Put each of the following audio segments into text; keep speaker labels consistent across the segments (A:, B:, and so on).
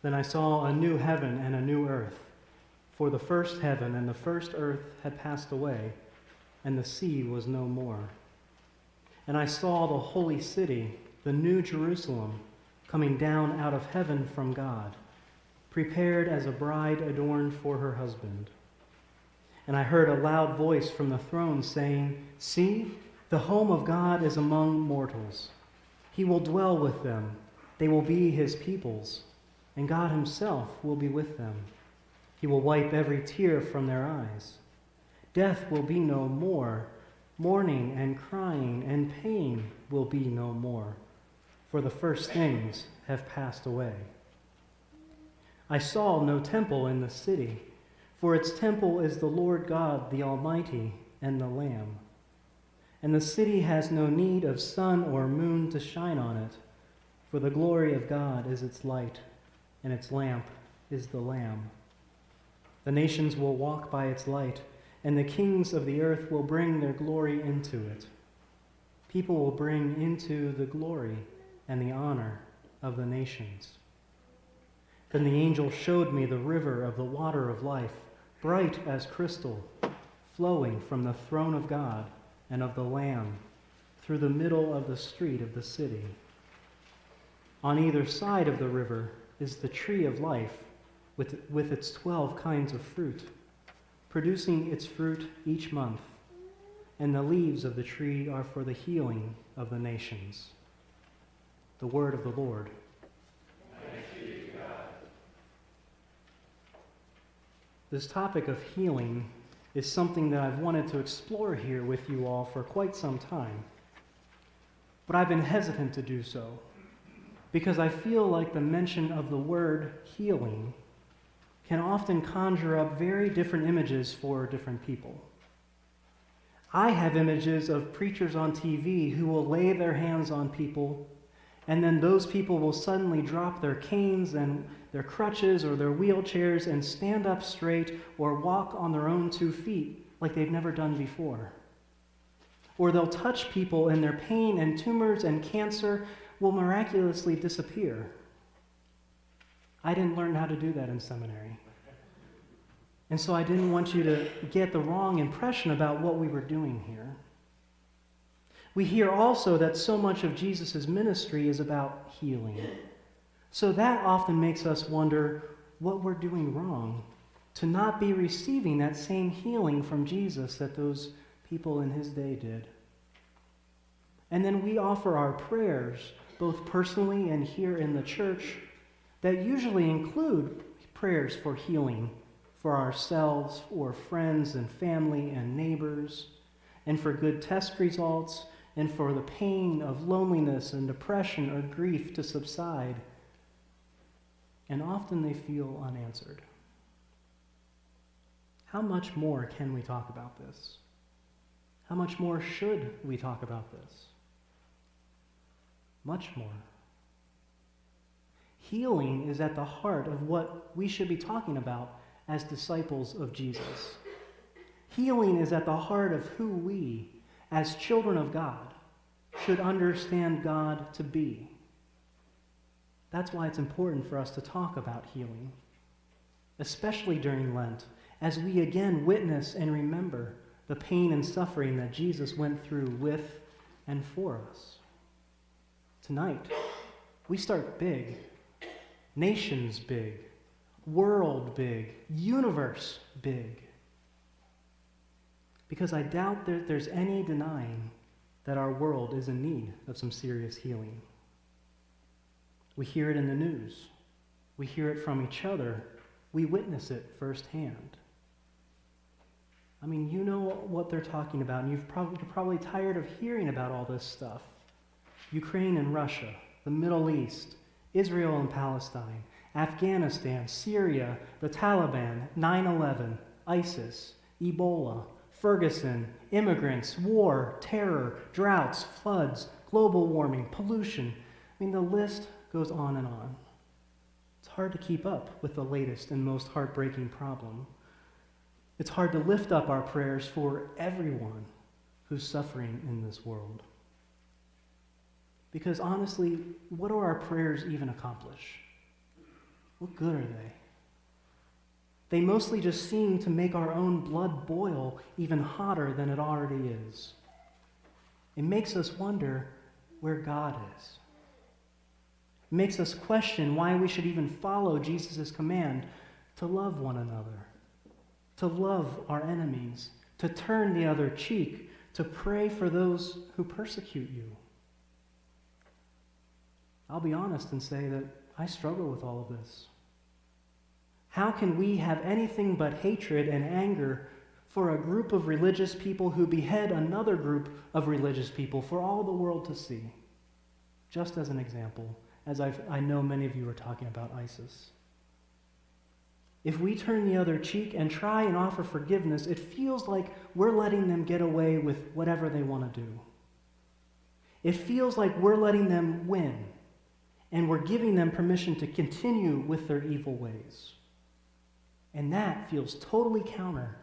A: Then I saw a new heaven and a new earth, for the first heaven and the first earth had passed away, and the sea was no more. And I saw the holy city, the new Jerusalem, coming down out of heaven from God, prepared as a bride adorned for her husband. And I heard a loud voice from the throne saying, "See, the home of God is among mortals. He will dwell with them. They will be his peoples, and God himself will be with them. He will wipe every tear from their eyes. Death will be no more. Mourning and crying and pain will be no more, for the first things have passed away." I saw no temple in the city, for its temple is the Lord God, the Almighty, and the Lamb. And the city has no need of sun or moon to shine on it, for the glory of God is its light, and its lamp is the Lamb. The nations will walk by its light, and the kings of the earth will bring their glory into it. People will bring into the glory and the honor of the nations. Then the angel showed me the river of the water of life, bright as crystal, flowing from the throne of God and of the Lamb through the middle of the street of the city. On either side of the river is the tree of life with its 12 kinds of fruit, producing its fruit each month, and the leaves of the tree are for the healing of the nations. The word of the Lord.
B: Thanks be to God.
A: This topic of healing is something that I've wanted to explore here with you all for quite some time. But I've been hesitant to do so because I feel like the mention of the word healing can often conjure up very different images for different people. I have images of preachers on TV who will lay their hands on people, and then those people will suddenly drop their canes and their crutches or their wheelchairs and stand up straight or walk on their own 2 feet like they've never done before. Or they'll touch people and their pain and tumors and cancer will miraculously disappear. I didn't learn how to do that in seminary. And so I didn't want you to get the wrong impression about what we were doing here. We hear also that so much of Jesus' ministry is about healing. So that often makes us wonder what we're doing wrong to not be receiving that same healing from Jesus that those people in his day did. And then we offer our prayers, both personally and here in the church, that usually include prayers for healing for ourselves, or friends and family and neighbors, and for good test results, and for the pain of loneliness and depression or grief to subside. And often they feel unanswered. How much more can we talk about this? How much more should we talk about this? Much more. Healing is at the heart of what we should be talking about as disciples of Jesus. Healing is at the heart of who we, as children of God, should understand God to be. That's why it's important for us to talk about healing, especially during Lent, as we again witness and remember the pain and suffering that Jesus went through with and for us. Tonight, we start big, nations big, world big, universe big. Because I doubt that there's any denying that our world is in need of some serious healing. We hear it in the news. We hear it from each other. We witness it firsthand. I mean, you know what they're talking about, and you're probably tired of hearing about all this stuff. Ukraine and Russia, the Middle East, Israel and Palestine, Afghanistan, Syria, the Taliban, 9/11, ISIS, Ebola, Ferguson, immigrants, war, terror, droughts, floods, global warming, pollution. I mean, the list goes on and on. It's hard to keep up with the latest and most heartbreaking problem. It's hard to lift up our prayers for everyone who's suffering in this world. Because honestly, what do our prayers even accomplish? what good are they? They mostly just seem to make our own blood boil even hotter than it already is. It makes us wonder where God is. It makes us question why we should even follow Jesus' command to love one another, to love our enemies, to turn the other cheek, to pray for those who persecute you. I'll be honest and say that I struggle with all of this. How can we have anything but hatred and anger for a group of religious people who behead another group of religious people for all the world to see? Just as an example, as I know many of you are talking about ISIS. If we turn the other cheek and try and offer forgiveness, it feels like we're letting them get away with whatever they want to do. It feels like we're letting them win, and we're giving them permission to continue with their evil ways. And that feels totally counter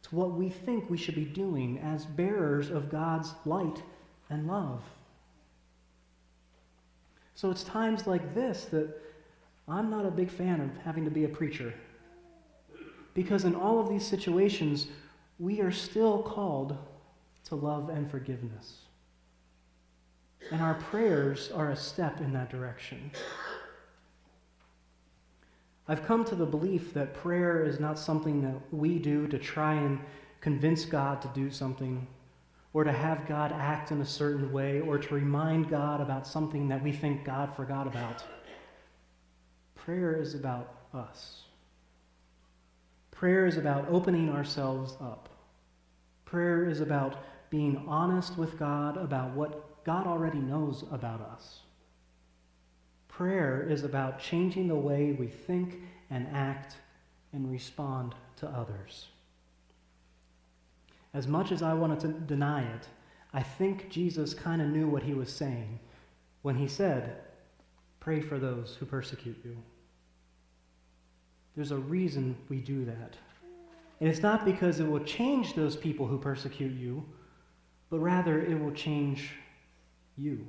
A: to what we think we should be doing as bearers of God's light and love. So it's times like this that I'm not a big fan of having to be a preacher. Because in all of these situations, we are still called to love and forgiveness. And our prayers are a step in that direction. I've come to the belief that prayer is not something that we do to try and convince God to do something, or to have God act in a certain way, or to remind God about something that we think God forgot about. Prayer is about us. Prayer is about opening ourselves up. Prayer is about being honest with God about what God already knows about us. Prayer is about changing the way we think and act and respond to others. As much as I wanted to deny it, I think Jesus kind of knew what he was saying when he said, "Pray for those who persecute you." There's a reason we do that. And it's not because it will change those people who persecute you, but rather it will change you.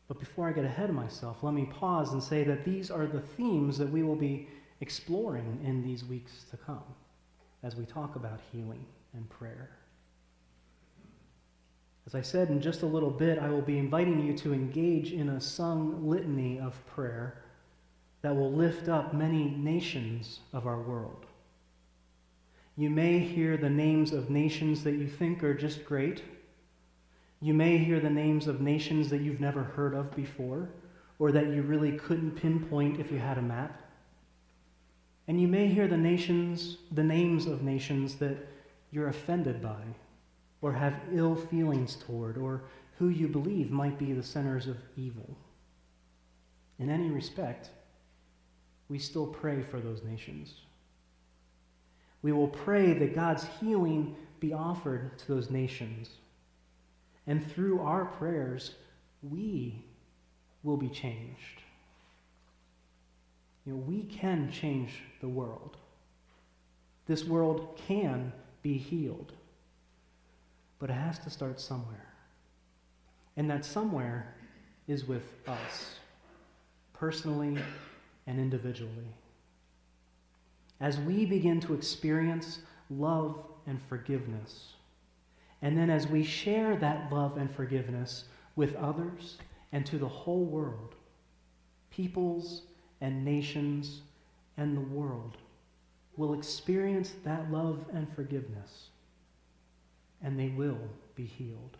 A: But before I get ahead of myself, let me pause and say that these are the themes that we will be exploring in these weeks to come as we talk about healing and prayer. As I said, in just a little bit, I will be inviting you to engage in a sung litany of prayer that will lift up many nations of our world. You may hear the names of nations that you think are just great. You may hear the names of nations that you've never heard of before, or that you really couldn't pinpoint if you had a map. And you may hear the names of nations that you're offended by, or have ill feelings toward, or who you believe might be the centers of evil. In any respect, we still pray for those nations. We will pray that God's healing be offered to those nations. And through our prayers, we will be changed. We can change the world. This world can be healed. But it has to start somewhere. And that somewhere is with us, personally and individually. As we begin to experience love and forgiveness, and then as we share that love and forgiveness with others and to the whole world, peoples and nations and the world will experience that love and forgiveness, and they will be healed.